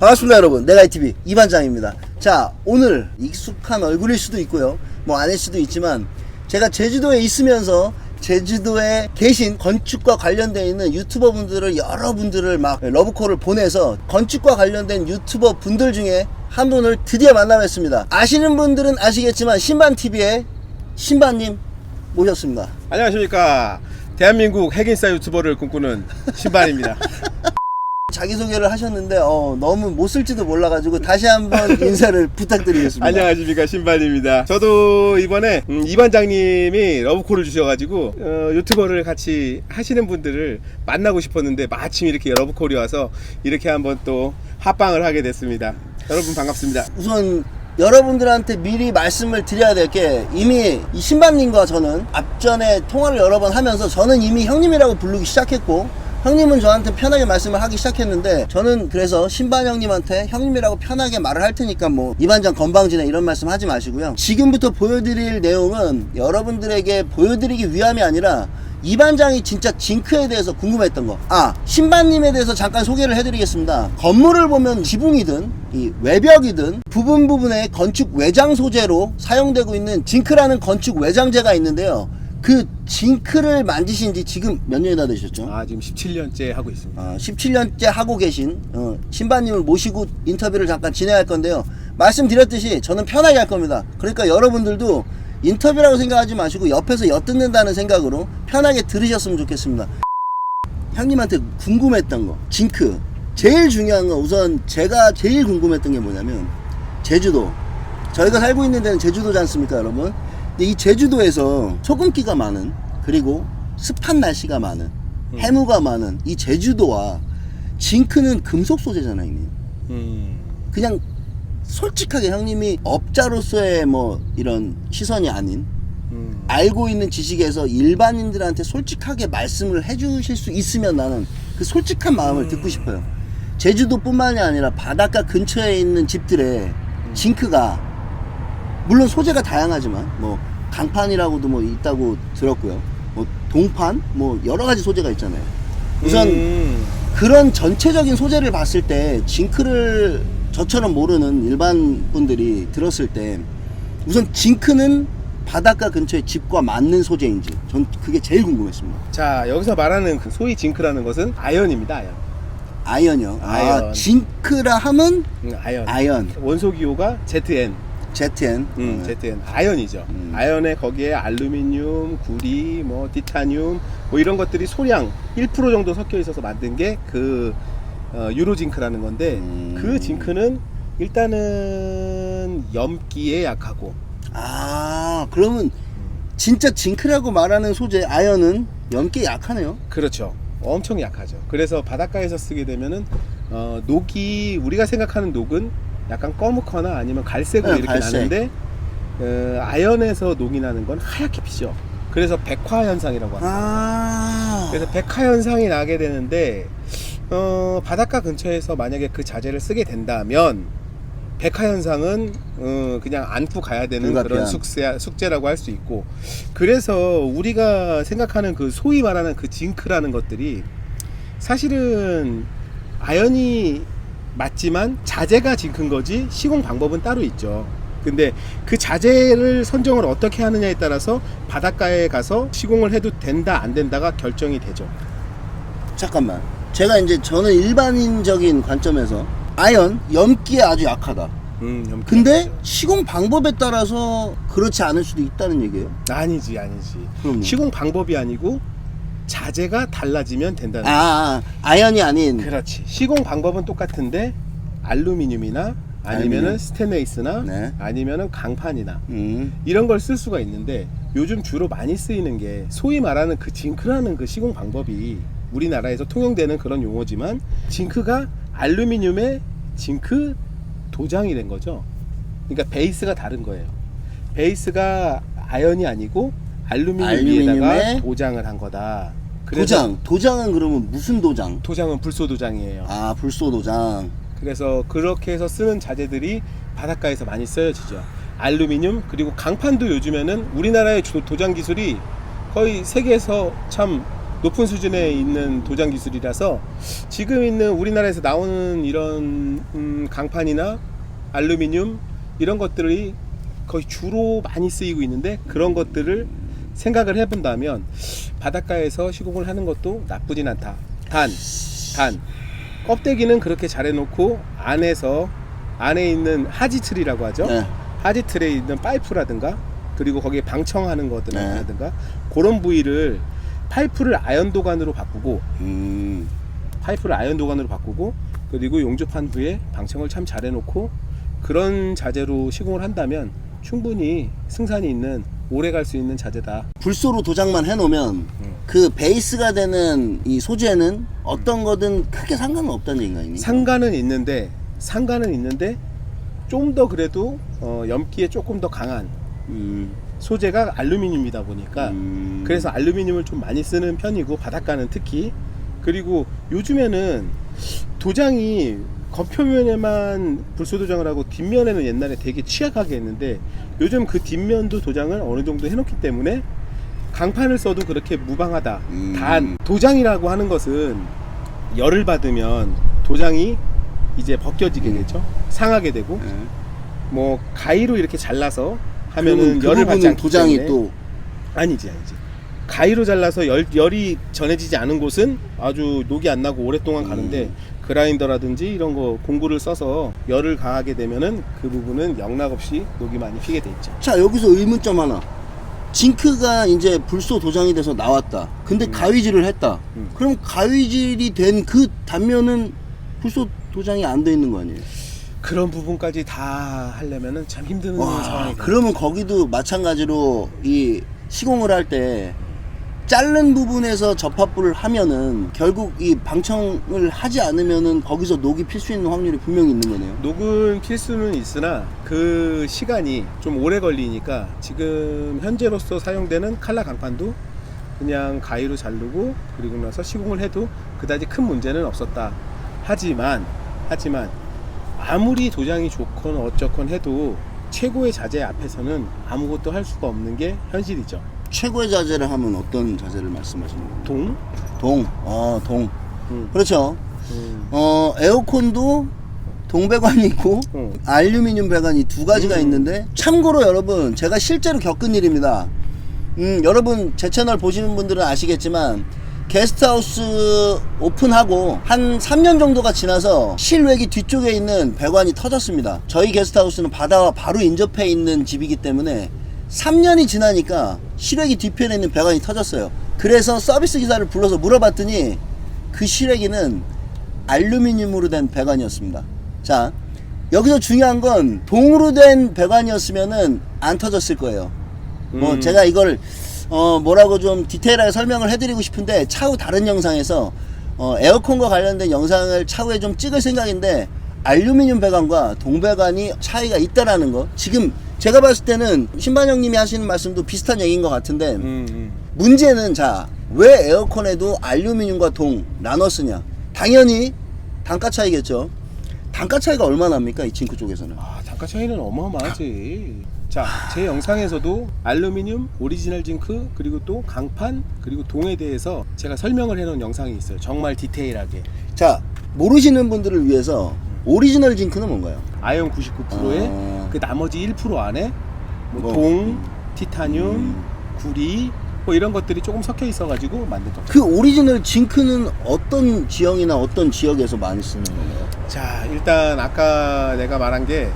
반갑습니다 여러분, 내가이TV 이반장입니다. 자, 오늘 익숙한 얼굴일 수도 있고요 뭐 아닐 수도 있지만, 제가 제주도에 있으면서 제주도에 계신 건축과 관련되어 있는 유튜버 분들을, 여러분들을 막 러브콜을 보내서 건축과 관련된 유튜버 분들 중에 한 분을 드디어 만나뵙습니다. 아시는 분들은 아시겠지만 신반TV의 신반님 모셨습니다. 안녕하십니까, 대한민국 핵인싸 유튜버를 꿈꾸는 신반입니다. 자기소개를 하셨는데 너무 못 쓸지도 몰라가지고 다시 한번 인사를 부탁드리겠습니다. 안녕하십니까, 신반입니다. 저도 이번에 이반장님이 러브콜을 주셔가지고 유튜버를 같이 하시는 분들을 만나고 싶었는데 마침 이렇게 러브콜이 와서 이렇게 한번 또 합방을 하게 됐습니다. 여러분 반갑습니다. 우선 여러분들한테 미리 말씀을 드려야 될 게, 이미 이 신반님과 저는 앞전에 통화를 여러 번 하면서 저는 이미 형님이라고 부르기 시작했고, 형님은 저한테 편하게 말씀을 하기 시작했는데, 저는 그래서 신반 형님한테 형님이라고 편하게 말을 할 테니까 뭐 이반장 건방지네 이런 말씀 하지 마시고요. 지금부터 보여드릴 내용은 여러분들에게 보여드리기 위함이 아니라 이반장이 진짜 징크에 대해서 궁금했던 거, 신반님에 대해서 잠깐 소개를 해드리겠습니다. 건물을 보면 지붕이든 이 외벽이든 부분에 건축 외장 소재로 사용되고 있는 징크라는 건축 외장재가 있는데요, 그 징크를 만지신 지 지금 몇 년이나 되셨죠? 지금 17년째 하고 있습니다. 17년째 하고 계신 신반님을 모시고 인터뷰를 잠깐 진행할 건데요, 말씀드렸듯이 저는 편하게 할 겁니다. 그러니까 여러분들도 인터뷰라고 생각하지 마시고 옆에서 엿듣는다는 생각으로 편하게 들으셨으면 좋겠습니다. 형님한테 궁금했던 거, 징크 제일 중요한 거, 우선 제가 제일 궁금했던 게 뭐냐면, 제주도, 저희가 살고 있는 데는 제주도지 않습니까 여러분? 근데 이 제주도에서 소금기가 많은, 그리고 습한 날씨가 많은, 해무가 많은 이 제주도와 징크는 금속 소재잖아요 형님. 그냥 솔직하게 형님이 업자로서의 뭐 이런 시선이 아닌 알고 있는 지식에서 일반인들한테 솔직하게 말씀을 해주실 수 있으면 나는 그 솔직한 마음을 듣고 싶어요. 제주도뿐만이 아니라 바닷가 근처에 있는 집들의 징크가, 물론 소재가 다양하지만 뭐 강판이라고도 뭐 있다고 들었고요, 뭐 동판, 뭐 여러 가지 소재가 있잖아요. 우선 그런 전체적인 소재를 봤을 때 징크를 저처럼 모르는 일반 분들이 들었을 때, 우선 징크는 바닷가 근처의 집과 맞는 소재인지 전 그게 제일 궁금했습니다. 자, 여기서 말하는 그 소위 징크라는 것은 아연입니다. 아연. 아연이요? 아연. 징크라 하면 아연. 원소 기호가 ZN. ZN. ZN. 아연이죠. 아연에 거기에 알루미늄, 구리, 뭐 티타늄, 뭐 이런 것들이 소량 1% 정도 섞여 있어서 만든 게 그 유로징크라는 건데, 그 징크는 일단은 염기에 약하고. 그러면 진짜 징크라고 말하는 소재 아연은 염기에 약하네요. 그렇죠. 엄청 약하죠. 그래서 바닷가에서 쓰게 되면은 녹이, 우리가 생각하는 녹은 약간 검거나 아니면 갈색으로 이렇게 갈색. 나는데, 아연에서 녹이 나는 건 하얗게 피죠. 그래서 백화 현상이라고 합니다. 그래서 백화 현상이 나게 되는데, 바닷가 근처에서 만약에 그 자재를 쓰게 된다면 백화 현상은 그냥 안고 가야 되는 그런 숙제라고 할 수 있고, 그래서 우리가 생각하는 그 소위 말하는 그 징크라는 것들이 사실은 아연이 맞지만 자재가 징크인 거지 시공 방법은 따로 있죠. 근데 그 자재를 선정을 어떻게 하느냐에 따라서 바닷가에 가서 시공을 해도 된다 안 된다가 결정이 되죠. 잠깐만, 저는 일반인적인 관점에서 아연, 염기에 아주 약하다. 근데 약하죠. 시공 방법에 따라서 그렇지 않을 수도 있다는 얘기예요? 아니지. 그럼요. 시공 방법이 아니고 자재가 달라지면 된다는 아연이 아닌. 그렇지. 시공 방법은 똑같은데 알루미늄이나 아니면은 스테인레스나 아니면은 강판이나 이런 걸 쓸 수가 있는데, 요즘 주로 많이 쓰이는 게 소위 말하는 그 징크라는 그 시공 방법이 우리나라에서 통용되는 그런 용어지만, 징크가 알루미늄의 징크 도장이 된 거죠. 그러니까 베이스가 다른 거예요. 베이스가 아연이 아니고 알루미늄에다가 도장을 한 거다. 도장은 그러면 무슨 도장? 도장은 불소 도장이에요. 불소 도장. 그래서 그렇게 해서 쓰는 자재들이 바닷가에서 많이 쓰여지죠. 알루미늄, 그리고 강판도 요즘에는 우리나라의 도장 기술이 거의 세계에서 참 높은 수준에 있는 도장 기술이라서 지금 있는 우리나라에서 나오는 이런 강판이나 알루미늄 이런 것들이 거의 주로 많이 쓰이고 있는데, 그런 것들을 생각을 해본다면 바닷가에서 시공을 하는 것도 나쁘진 않다. 단 껍데기는 그렇게 잘 해놓고 안에 있는 하지틀이라고 하죠. 네. 하지틀에 있는 파이프라든가 그리고 거기에 방청하는 네. 것들이라든가 그런 부위를 파이프를 아연 도관으로 바꾸고 그리고 용접한 후에 방청을 참 잘 해놓고 그런 자재로 시공을 한다면 충분히 승산이 있는, 오래 갈 수 있는 자재다. 불소로 도장만 해놓으면 그 베이스가 되는 이 소재는 어떤 거든 크게 상관은 없다는 얘기인가요? 상관은 있는데 좀 더 그래도 염기에 조금 더 강한 소재가 알루미늄이다 보니까 그래서 알루미늄을 좀 많이 쓰는 편이고, 바닷가는 특히. 그리고 요즘에는 도장이 겉표면에만 불소 도장을 하고 뒷면에는 옛날에 되게 취약하게 했는데, 요즘 그 뒷면도 도장을 어느 정도 해놓기 때문에 강판을 써도 그렇게 무방하다. 단 도장이라고 하는 것은 열을 받으면 도장이 이제 벗겨지게 되죠. 상하게 되고 뭐 가위로 이렇게 잘라서 하면은 열을 받지 않기 도장이 때문에. 또 아니지. 가위로 잘라서 열이 전해지지 않은 곳은 아주 녹이 안 나고 오랫동안 가는데, 그라인더라든지 이런 거 공구를 써서 열을 가하게 되면은 그 부분은 영락없이 녹이 많이 피게 돼 있죠. 자, 여기서 의문점 하나. 징크가 이제 불소 도장이 돼서 나왔다. 근데 가위질을 했다. 그럼 가위질이 된 그 단면은 불소 도장이 안 돼 있는 거 아니에요? 그런 부분까지 다 하려면은 참 힘든 상황이. 그러면 거기도 마찬가지로 이 시공을 할 때 자른 부분에서 접합부를 하면은 결국 이 방청을 하지 않으면은 거기서 녹이 필 수 있는 확률이 분명히 있는 거네요. 녹은 필수는 있으나 그 시간이 좀 오래 걸리니까 지금 현재로서 사용되는 칼라 강판도 그냥 가위로 자르고 그리고 나서 시공을 해도 그다지 큰 문제는 없었다. 하지만 아무리 도장이 좋건 어쩌건 해도 최고의 자재 앞에서는 아무것도 할 수가 없는 게 현실이죠. 최고의 자재를 하면 어떤 자재를 말씀하시는 거예요? 동. 그렇죠. 에어컨도 동배관이 있고 알루미늄 배관이 두 가지가 있는데, 참고로 여러분, 제가 실제로 겪은 일입니다. 여러분 제 채널 보시는 분들은 아시겠지만 게스트하우스 오픈하고 한 3년 정도가 지나서 실외기 뒤쪽에 있는 배관이 터졌습니다. 저희 게스트하우스는 바다와 바로 인접해 있는 집이기 때문에 3년이 지나니까 실외기 뒤편에 있는 배관이 터졌어요. 그래서 서비스 기사를 불러서 물어봤더니 그 실외기는 알루미늄으로 된 배관이었습니다. 자, 여기서 중요한 건 동으로 된 배관이었으면은 안 터졌을 거예요. 뭐 제가 이걸 뭐라고 좀 디테일하게 설명을 해드리고 싶은데 차후 다른 영상에서 에어컨과 관련된 영상을 차후에 좀 찍을 생각인데, 알루미늄 배관과 동배관이 차이가 있다라는 거, 지금 제가 봤을 때는 신반 형님이 하시는 말씀도 비슷한 얘기인 것 같은데, 문제는 자, 왜 에어컨에도 알루미늄과 동 나눠 쓰냐? 당연히 단가 차이겠죠. 단가 차이가 얼마나 납니까, 이 징크 쪽에서는? 단가 차이는 어마어마하지. 자, 제 영상에서도 알루미늄, 오리지널 징크, 그리고 또 강판, 그리고 동에 대해서 제가 설명을 해놓은 영상이 있어요. 정말 디테일하게. 자, 모르시는 분들을 위해서 오리지널 징크는 뭔가요? 아연 99%에 그 나머지 1% 안에 뭐 동, 티타늄, 구리 뭐 이런 것들이 조금 섞여 있어가지고 만든 거죠. 그 오리지널 징크는 어떤 지형이나 어떤 지역에서 많이 쓰는 건가요? 자, 일단 아까 내가 말한 게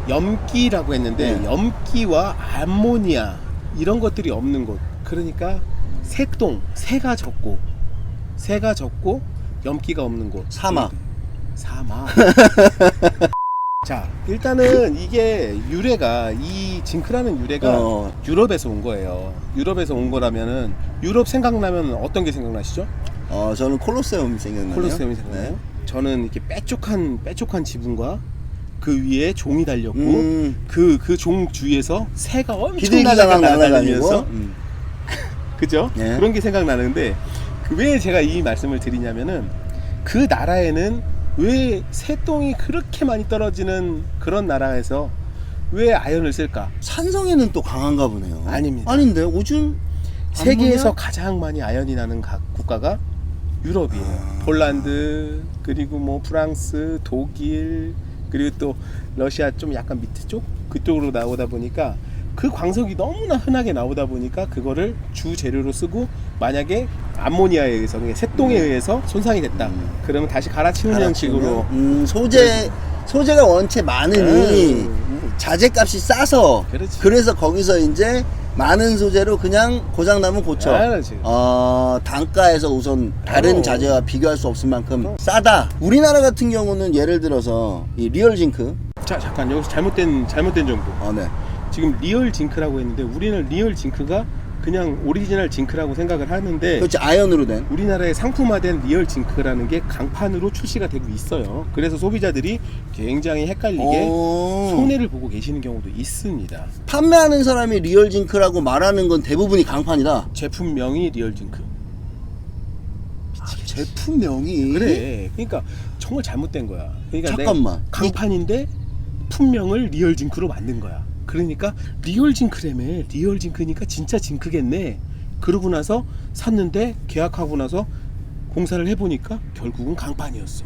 염기라고 했는데, 염기와 암모니아 이런 것들이 없는 곳, 그러니까 새가 적고 염기가 없는 곳, 사막. 자, 일단은 이게 유래가, 이 징크라는 유래가 유럽에서 온 거예요. 유럽에서 온 거라면은, 유럽 생각나면 어떤 게 생각나시죠? 저는 콜로세움 생각나요. 콜로세움이 생각나요? 네. 저는 이렇게 빼쪽한 지붕과 그 위에 종이 달렸고 그 종 주위에서 새가 엄청 날아다니면서 그죠? 예. 그런 게 생각나는데, 왜 제가 이 말씀을 드리냐면은, 그 나라에는 왜 새똥이 그렇게 많이 떨어지는 그런 나라에서 왜 아연을 쓸까? 산성에는 또 강한가 보네요. 아닙니다. 아닌데 오줌? 세계에서 가장 많이 아연이 나는 국가가 유럽이에요. 폴란드, 그리고 뭐 프랑스, 독일, 그리고 또 러시아 좀 약간 밑에 쪽 그쪽으로 나오다 보니까 그 광석이 너무나 흔하게 나오다 보니까 그거를 주 재료로 쓰고 만약에 암모니아에 의해서 새똥에 의해서 손상이 됐다. 그러면 다시 갈아치우는 형식으로 소재가 원체 많으니 자재값이 싸서 그렇지. 그래서 거기서 이제 많은 소재로 그냥 고장나면 고쳐. 그렇지. 단가에서 우선 다른 자재와 비교할 수 없을 만큼 싸다. 우리나라 같은 경우는 예를 들어서 이 리얼 징크. 자 잠깐 여기서 잘못된 정보. 네. 지금 리얼 징크라고 했는데 우리는 리얼 징크가 그냥 오리지널 징크라고 생각을 하는데 그렇지, 아연으로 된. 우리나라에 상품화된 리얼 징크라는 게 강판으로 출시가 되고 있어요. 그래서 소비자들이 굉장히 헷갈리게 손해를 보고 계시는 경우도 있습니다. 판매하는 사람이 리얼 징크라고 말하는 건 대부분이 강판이다. 제품명이 리얼 징크. 제품명이. 그래. 그러니까 정말 잘못된 거야. 그러니까 잠깐만. 내가 강판인데 품명을 리얼 징크로 만든 거야. 그러니까 리얼 징크라며. 리얼 징크니까 진짜 징크겠네. 그러고 나서 샀는데 계약하고 나서 공사를 해보니까 결국은 강판이었어.